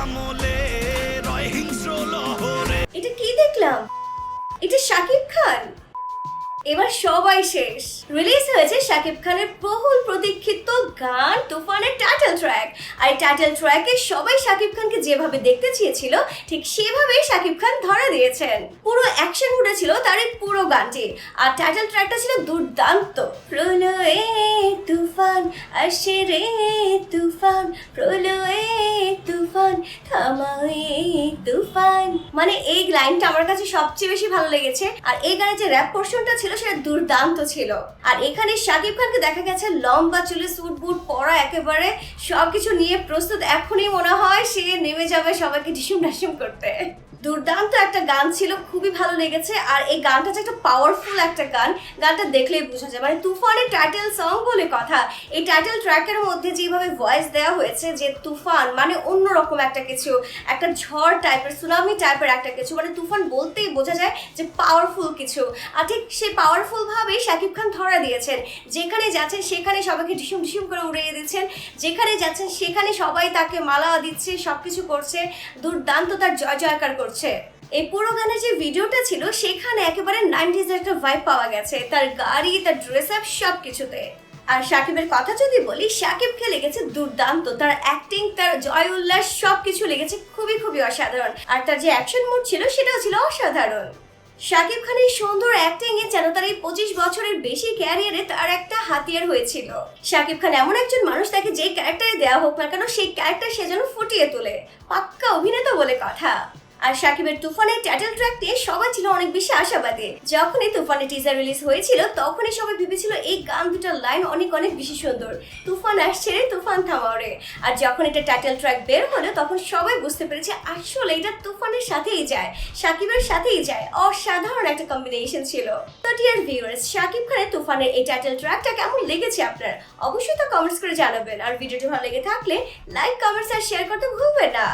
আমলে রয় হিংস্র লহরে। এটা কি দেখলাম? এটা শাকিব খান। এবার সবাই শেষ। রিলিজ হয়েছে শাকিব খানের বহুল প্রতীক্ষিত গান তুফানের টাইটেল ট্র্যাক। আর এই টাইটেল ট্র্যাকে সবাই শাকিব খানকে যেভাবে দেখতে চেয়েছিল ঠিক সেভাবেই শাকিব খান ধরা দিয়েছেন। পুরো অ্যাকশন মুডে ছিল তার এই পুরো গানটি। আর টাইটেল ট্র্যাকটা ছিল দুর্দান্ত। প্রলয়ে তুফান আসে রে তুফান, প্রলয়ে তুফান থামায়ে তুফান। মানে এই লাইনটা আমার কাছে সবচেয়ে বেশি ভালো লেগেছে। আর এই গানের যে র্যাপ পোরশনটা ছিল সেটা দুর্দান্ত ছিল। আর এখানে শাকিব খানকে দেখা গেছে লম্বা চুলে স্যুট বুট পরা, একেবারে সবকিছু নিয়ে প্রস্তুত। এখনই মনে হয় সে নেমে যাবে সবাইকে ঢিসুম ঢাসুম করতে। দুর্দান্ত একটা গান ছিল, খুবই ভালো লেগেছে। আর এই গানটা যে একটা পাওয়ারফুল একটা গান, গানটা দেখলেই বোঝা যায়। মানে তুফানের টাইটেল সং বলে কথা। এই টাইটেল ট্র্যাকের মধ্যে যেভাবে ভয়েস দেওয়া হয়েছে যে তুফান মানে অন্যরকম একটা কিছু, একটা ঝড় টাইপের, সুনামি টাইপের একটা কিছু। মানে তুফান বলতেই বোঝা যায় যে পাওয়ারফুল কিছু। আর ঠিক সেই পাওয়ারফুল ভাবেই শাকিব খান ধরা দিয়েছেন। যেখানে যাচ্ছেন সেখানে সবাইকে ঢিসুম ঢিসুম করে উড়িয়ে দিচ্ছেন। যেখানে যাচ্ছেন সেখানে সবাই তাকে মালা দিচ্ছে, সবকিছু করছে। দুর্দান্ত তার জয় জয়কার করছে। এই পুরো গানের যে ভিডিওটা ছিল সেখানে একেবারে 90s এর একটা ভাইব পাওয়া গেছে, তার গাড়ি, তার ড্রেস আপ সবকিছুতে। আর শাকিবের কথা যদি বলি, শাকিবকে লেগেছে দুর্দান্ত। তার অ্যাক্টিং, তার জয় উল্লাস সবকিছু লেগেছে খুবই খুবই অসাধারণ। আর তার যে অ্যাকশন মুড ছিল সেটাও ছিল অসাধারণ। শাকিব খানের সুন্দর অ্যাক্টিং এ যেন তার এই 25 বছরের বেশি ক্যারিয়ারে তার একটা হাতিয়ার হয়েছিল। শাকিব খান এমন একজন মানুষ, তাকে যে ক্যারেক্টারে দেওয়া হোক না কেন সেই ক্যারেক্টার সে যেন ফুটিয়ে তোলে। পাক্কা অভিনেতা বলে কথা। আর শাকিবের তুফানের টাইটেল ট্র্যাক নিয়ে সবাই ছিল অনেক বেশি আশাবাদী। যখনই তুফানের টিজার রিলিজ হয়েছিল তখনই সবাই ভেবেছিল এই গান দুটার লাইন অনেক অনেক বেশি সুন্দর, তুফান আসছে রে তুফান থামাও রে। আর যখন এটা টাইটেল ট্র্যাক বের হলো তখন সবাই বুঝতে পেরেছে আসলে এটা তুফানের সাথেই যায়, শাকিবের সাথেই যায়। অসাধারণ একটা কম্বিনেশন ছিল। তো ডিয়ার ভিউয়ার্স, শাকিব খানের তুফানের এই টাইটেল ট্র্যাকটা কেমন লেগেছে আপনার? অবশ্যই তা কমেন্টস করে জানাবেন। আর ভিডিওটি ভালো লেগে থাকলে লাইক, কমেন্টস আর শেয়ার করতে ভুলবেন না।